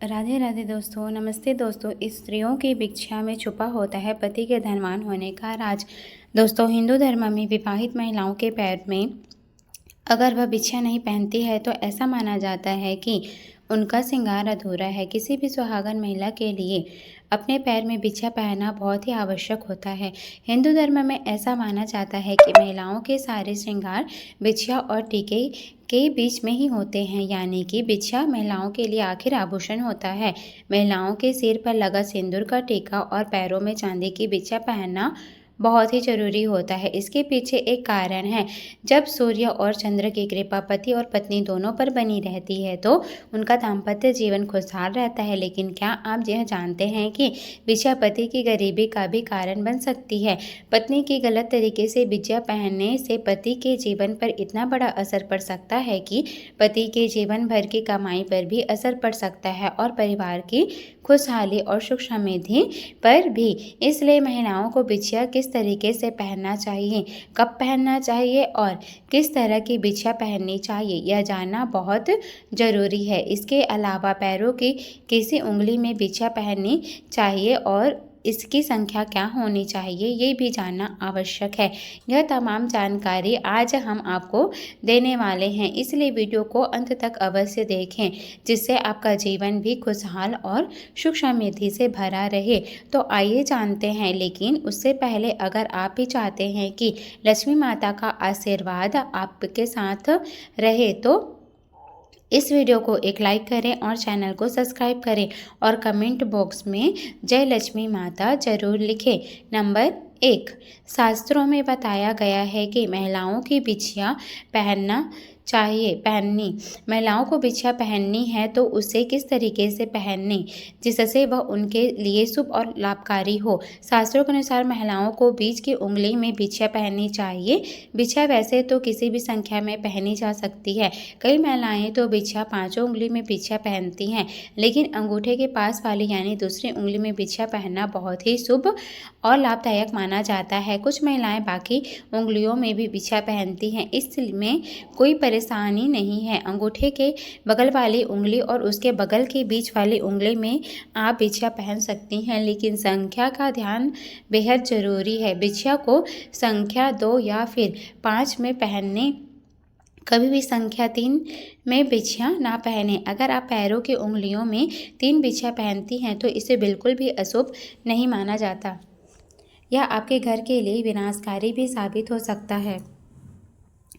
राधे राधे दोस्तों, नमस्ते दोस्तों। स्त्रियों की भिक्षा में छुपा होता है पति के धनवान होने का राज। दोस्तों, हिंदू धर्म में विवाहित महिलाओं के पैर में अगर वह भिक्षा नहीं पहनती है तो ऐसा माना जाता है कि उनका श्रृंगार अधूरा है। किसी भी सुहागन महिला के लिए अपने पैर में भिक्षा पहनना बहुत ही आवश्यक होता है। हिंदू धर्म में ऐसा माना जाता है कि महिलाओं के सारे श्रृंगार भिक्षा और टीके के बीच में ही होते हैं, यानी कि भिक्षा महिलाओं के लिए आखिर आभूषण होता है। महिलाओं के सिर पर लगा सिंदूर का टीका और पैरों में चांदी की भिक्षा पहनना बहुत ही जरूरी होता है। इसके पीछे एक कारण है। जब सूर्य और चंद्र की कृपा पति और पत्नी दोनों पर बनी रहती है तो उनका दाम्पत्य जीवन खुशहाल रहता है। लेकिन क्या आप यह जानते हैं कि भिक्षा पति की गरीबी का भी कारण बन सकती है? पत्नी की गलत तरीके से भिक्षा पहनने से पति के जीवन पर इतना बड़ा असर पड़ सकता है कि पति के जीवन भर की कमाई पर भी असर पड़ सकता है और परिवार की खुशहाली और सुख समृद्धि पर भी। इसलिए महिलाओं को भिक्षा किस तरीके से पहनना चाहिए, कब पहनना चाहिए और किस तरह की भिक्षा पहननी चाहिए, यह जानना बहुत ज़रूरी है। इसके अलावा पैरों की किसी उंगली में भिक्षा पहननी चाहिए और इसकी संख्या क्या होनी चाहिए, ये भी जानना आवश्यक है। यह तमाम जानकारी आज हम आपको देने वाले हैं, इसलिए वीडियो को अंत तक अवश्य देखें, जिससे आपका जीवन भी खुशहाल और सुख समृद्धि से भरा रहे। तो आइए जानते हैं, लेकिन उससे पहले अगर आप भी चाहते हैं कि लक्ष्मी माता का आशीर्वाद आपके साथ रहे तो इस वीडियो को एक लाइक करें और चैनल को सब्सक्राइब करें और कमेंट बॉक्स में जय लक्ष्मी माता जरूर लिखें। नंबर 1, शास्त्रों में बताया गया है कि महिलाओं की भिक्षा पहननी महिलाओं को भिक्षा पहननी है तो उसे किस तरीके से पहननी जिससे वह उनके लिए शुभ और लाभकारी हो। शास्त्रों के अनुसार महिलाओं को बीच की उंगली में भिक्षा पहननी चाहिए। भिक्षा वैसे तो किसी भी संख्या में पहनी जा सकती है। कई महिलाएं तो भिक्षा 5 उंगली में भिक्षा पहनती हैं, लेकिन अंगूठे के पास वाली यानी दूसरी उंगली में भिक्षा पहनना बहुत ही शुभ और लाभदायक माना जाता है। कुछ महिलाएं बाकी उंगलियों में भी भिक्षा पहनती हैं, इसमें कोई परेशानी नहीं है। अंगूठे के बगल वाली उंगली और उसके बगल के बीच वाली उंगली में आप भिक्षा पहन सकती हैं, लेकिन संख्या का ध्यान बेहद ज़रूरी है। भिक्षा को संख्या 2 या फिर 5 में पहनने, कभी भी संख्या 3 में भिक्षा ना पहने। अगर आप पैरों की उंगलियों में 3 भिक्षा पहनती हैं तो इसे बिल्कुल भी अशुभ नहीं माना जाता। यह आपके घर के लिए विनाशकारी भी साबित हो सकता है।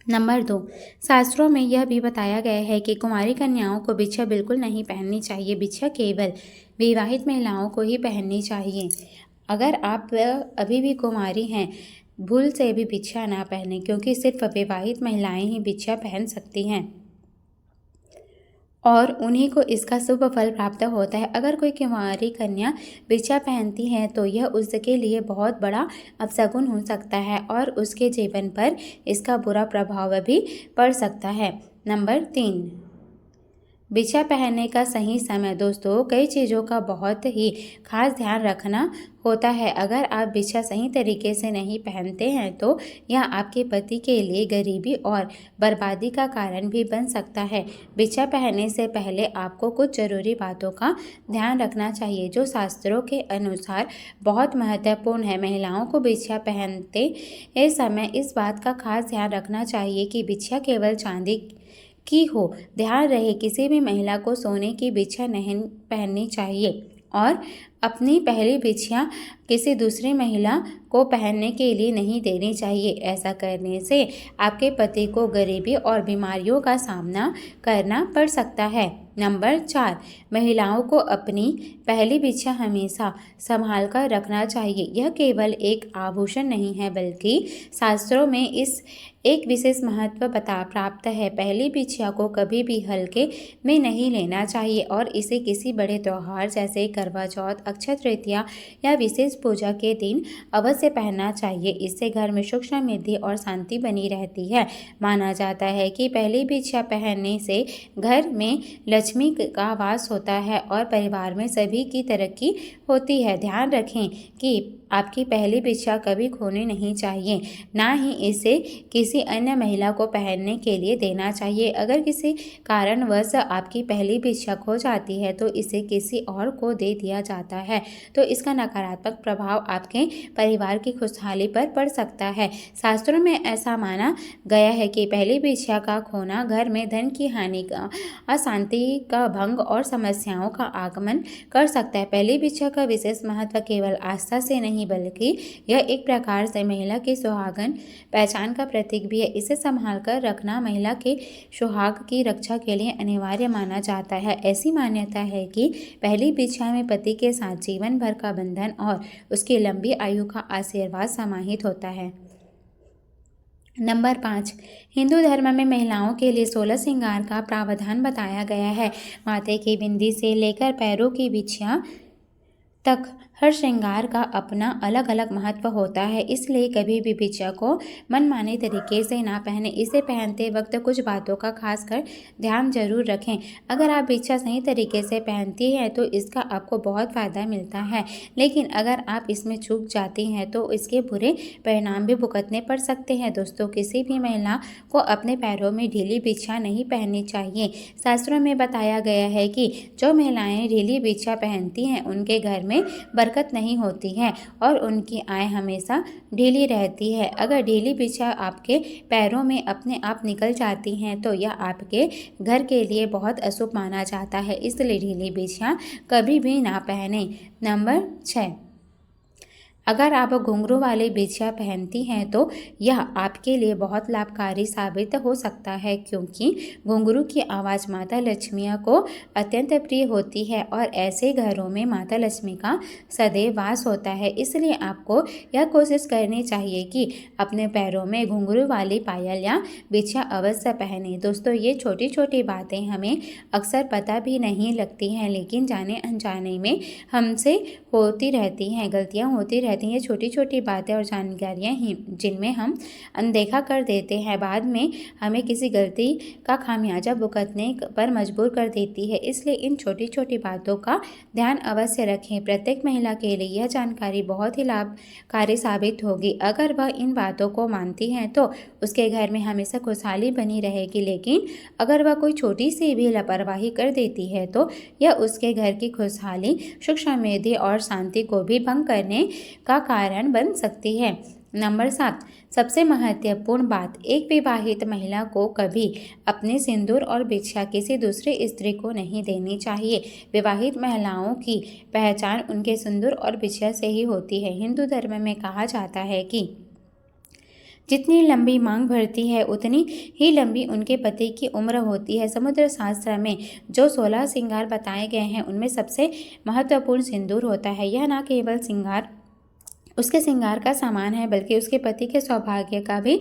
नंबर 2, शास्त्रों में यह भी बताया गया है कि कुंवारी कन्याओं को भिक्षा बिल्कुल नहीं पहननी चाहिए। भिक्षा केवल विवाहित महिलाओं को ही पहननी चाहिए। अगर आप अभी भी कुंवारी हैं, भूल से भी भिक्षा ना पहनें, क्योंकि सिर्फ विवाहित महिलाएं ही भिक्षा पहन सकती हैं और उन्हीं को इसका शुभ फल प्राप्त होता है। अगर कोई कुंवारी कन्या भिक्षा पहनती है तो यह उसके लिए बहुत बड़ा अपशगुन हो सकता है और उसके जीवन पर इसका बुरा प्रभाव भी पड़ सकता है। नंबर 3, भिक्षा पहनने का सही समय। दोस्तों, कई चीज़ों का बहुत ही खास ध्यान रखना होता है। अगर आप भिक्षा सही तरीके से नहीं पहनते हैं तो यह आपके पति के लिए गरीबी और बर्बादी का कारण भी बन सकता है। भिक्षा पहनने से पहले आपको कुछ ज़रूरी बातों का ध्यान रखना चाहिए, जो शास्त्रों के अनुसार बहुत महत्वपूर्ण है। महिलाओं को भिक्षा पहनते समय इस बात का खास ध्यान रखना चाहिए कि भिक्षा केवल चांदी की हो। ध्यान रहे, किसी भी महिला को सोने की भिक्षा नहीं पहननी चाहिए और अपनी पहली भिक्षा किसी दूसरी महिला को पहनने के लिए नहीं देनी चाहिए। ऐसा करने से आपके पति को गरीबी और बीमारियों का सामना करना पड़ सकता है। नंबर 4, महिलाओं को अपनी पहली भिक्षा हमेशा संभाल कर रखना चाहिए। यह केवल एक आभूषण नहीं है, बल्कि शास्त्रों में इस एक विशेष महत्व प्राप्त है। पहली भिक्षा को कभी भी हल्के में नहीं लेना चाहिए और इसे किसी बड़े त्यौहार जैसे करवा चौथ, अक्षय तृतीया या विशेष पूजा के दिन अवश्य पहनना चाहिए। इससे घर में सुख समृद्धि और शांति बनी रहती है। माना जाता है कि पहली भिक्षा पहनने से घर में लक्ष्मी का वास होता है और परिवार में सभी की तरक्की होती है। ध्यान रखें कि आपकी पहली बिछिया कभी खोनी नहीं चाहिए, ना ही इसे किसी अन्य महिला को पहनने के लिए देना चाहिए। अगर किसी कारणवश आपकी पहली बिछिया खो जाती है तो इसे किसी और को दे दिया जाता है, तो इसका नकारात्मक प्रभाव आपके परिवार की खुशहाली पर पड़ सकता है। शास्त्रों में ऐसा माना गया है कि पहली बिछिया का खोना घर में धन की हानि का, अशांति का भंग और समस्याओं का आगमन कर सकता है। पहली बिछिया का विशेष महत्व केवल आस्था से नहीं बल्कि यह एक प्रकार से महिला की सुहागन पहचान का प्रतीक भी है। इसे संभाल कर रखना महिला के सुहाग की रक्षा के लिए अनिवार्य माना जाता है। ऐसी मान्यता है कि पहली बिछिया में पति के साथ जीवन भर का बंधन और उसकी लंबी आयु का आशीर्वाद समाहित होता है। नंबर 5, हिंदू धर्म में महिलाओं के लिए 16 श्रृंगार का प्रावधान बताया गया है। माथे की बिंदी से लेकर पैरों की बिछिया तक हर श्रृंगार का अपना अलग अलग महत्व होता है, इसलिए कभी भी बिछिया को मनमाने तरीके से ना पहने। इसे पहनते वक्त कुछ बातों का खासकर ध्यान जरूर रखें। अगर आप बिछिया सही तरीके से पहनती हैं तो इसका आपको बहुत फ़ायदा मिलता है, लेकिन अगर आप इसमें चूक जाती हैं तो इसके बुरे परिणाम भी भुगतने पड़ सकते हैं। दोस्तों, किसी भी महिला को अपने पैरों में ढीली बिछिया नहीं पहननी चाहिए। शास्त्रों में बताया गया है कि जो महिलाएं ढीली बिछिया पहनती हैं उनके घर में बरकत नहीं होती है और उनकी आय हमेशा ढीली रहती है। अगर ढीली बिछिया आपके पैरों में अपने आप निकल जाती हैं तो यह आपके घर के लिए बहुत अशुभ माना जाता है, इसलिए ढीली बिछिया कभी भी ना पहने। नंबर 6, अगर आप घुंघरू वाली बिछिया पहनती हैं तो यह आपके लिए बहुत लाभकारी साबित हो सकता है, क्योंकि घुंघरू की आवाज़ माता लक्ष्मी को अत्यंत प्रिय होती है और ऐसे घरों में माता लक्ष्मी का सदैव वास होता है। इसलिए आपको यह कोशिश करनी चाहिए कि अपने पैरों में घुंघरू वाली पायल या बिछिया अवश्य पहने। दोस्तों, ये छोटी छोटी बातें हमें अक्सर पता भी नहीं लगती हैं, लेकिन जाने अनजाने में हमसे होती रहती हैं, गलतियाँ होती रहती हैं। ये छोटी छोटी बातें और जानकारियाँ ही जिनमें हम अनदेखा कर देते हैं, बाद में हमें किसी गलती का खामियाजा भुगतने पर मजबूर कर देती है। इसलिए इन छोटी छोटी बातों का ध्यान अवश्य रखें। प्रत्येक महिला के लिए यह जानकारी बहुत ही लाभकारी साबित होगी। अगर वह इन बातों को मानती हैं तो उसके घर में हमेशा खुशहाली बनी रहेगी, लेकिन अगर वह कोई छोटी सी भी लापरवाही कर देती है तो यह उसके घर की खुशहाली, सुख समृद्धि और शांति को भी भंग करने का कारण बन सकती है। नंबर 7, सबसे महत्वपूर्ण बात, एक विवाहित महिला को कभी अपने सिंदूर और बिछिया किसी दूसरी स्त्री को नहीं देनी चाहिए। विवाहित महिलाओं की पहचान उनके सिंदूर और बिछिया से ही होती है। हिंदू धर्म में कहा जाता है कि जितनी लंबी मांग भरती है उतनी ही लंबी उनके पति की उम्र होती है। समुद्र शास्त्र में जो 16 श्रृंगार बताए गए हैं उनमें सबसे महत्वपूर्ण सिंदूर होता है। यह न केवल उसके श्रृंगार का सामान है बल्कि उसके पति के सौभाग्य का भी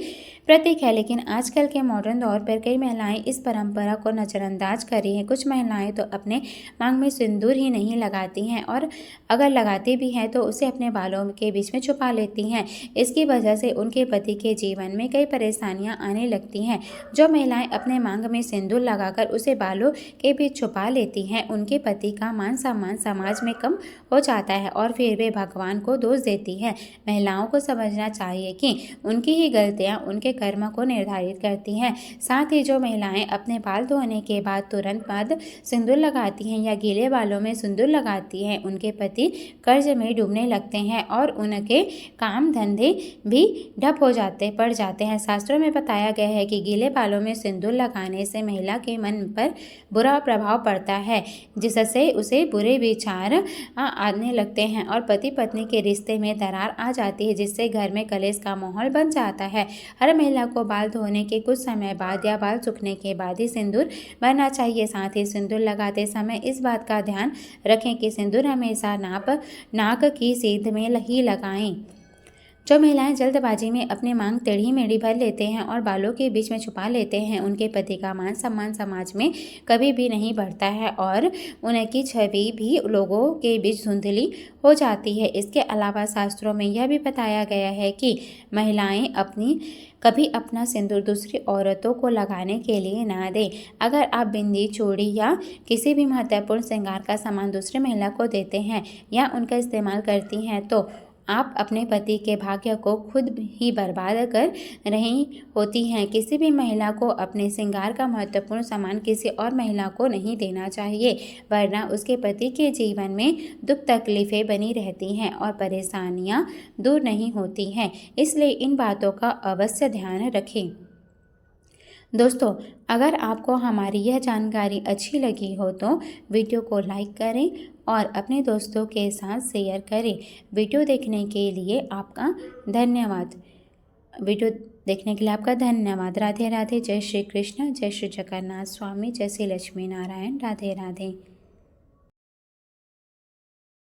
प्रतीक है। लेकिन आजकल के मॉडर्न दौर पर कई महिलाएं इस परंपरा को नज़रअंदाज कर रही हैं। कुछ महिलाएं तो अपने मांग में सिंदूर ही नहीं लगाती हैं और अगर लगाती भी हैं तो उसे अपने बालों के बीच में छुपा लेती हैं। इसकी वजह से उनके पति के जीवन में कई परेशानियां आने लगती हैं। जो महिलाएं अपने मांग में सिंदूर लगाकर उसे बालों के बीच छुपा लेती हैं उनके पति का मान सम्मान समाज में कम हो जाता है और फिर वे भगवान को दोष देती हैं। महिलाओं को समझना चाहिए कि उनकी ही गलतियां उनके कर्म को निर्धारित करती हैं। साथ ही जो महिलाएं अपने बाल धोने के बाद तुरंत बाद सिंदूर लगाती हैं या गीले बालों में सिंदूर लगाती हैं उनके पति कर्ज में डूबने लगते हैं और उनके काम धंधे भी ठप पड़ जाते हैं। शास्त्रों में बताया गया है कि गीले बालों में सिंदूर लगाने से महिला के मन पर बुरा प्रभाव पड़ता है, जिससे उसे बुरे विचार आने लगते हैं और पति पत्नी के रिश्ते में दरार आ जाती है, जिससे घर में कलेश का माहौल बन जाता है। हर महिला को बाल धोने के कुछ समय बाद या बाल सूखने के बाद ही सिंदूर भरना चाहिए। साथ ही सिंदूर लगाते समय इस बात का ध्यान रखें कि सिंदूर हमेशा नाक की सीध में ही लगाएं। जो महिलाएं जल्दबाजी में अपनी मांग टेढ़ी मेढ़ी भर लेते हैं और बालों के बीच में छुपा लेते हैं उनके पति का मान सम्मान समाज में कभी भी नहीं बढ़ता है और उनकी छवि भी लोगों के बीच धुंधली हो जाती है। इसके अलावा शास्त्रों में यह भी बताया गया है कि महिलाएं कभी अपना सिंदूर दूसरी औरतों को लगाने के लिए ना दें। अगर आप बिंदी, चूड़ी या किसी भी महत्वपूर्ण श्रृंगार का सामान दूसरी महिला को देते हैं या उनका इस्तेमाल करती हैं तो आप अपने पति के भाग्य को खुद ही बर्बाद कर रही होती हैं। किसी भी महिला को अपने श्रृंगार का महत्वपूर्ण सामान किसी और महिला को नहीं देना चाहिए, वरना उसके पति के जीवन में दुख तकलीफें बनी रहती हैं और परेशानियां दूर नहीं होती हैं। इसलिए इन बातों का अवश्य ध्यान रखें। दोस्तों, अगर आपको हमारी यह जानकारी अच्छी लगी हो तो वीडियो को लाइक करें और अपने दोस्तों के साथ शेयर करें। वीडियो देखने के लिए आपका धन्यवाद। वीडियो देखने के लिए आपका धन्यवाद। राधे राधे। जय श्री कृष्ण, जय श्री जगन्नाथ स्वामी, जय श्री लक्ष्मी नारायण। राधे राधे।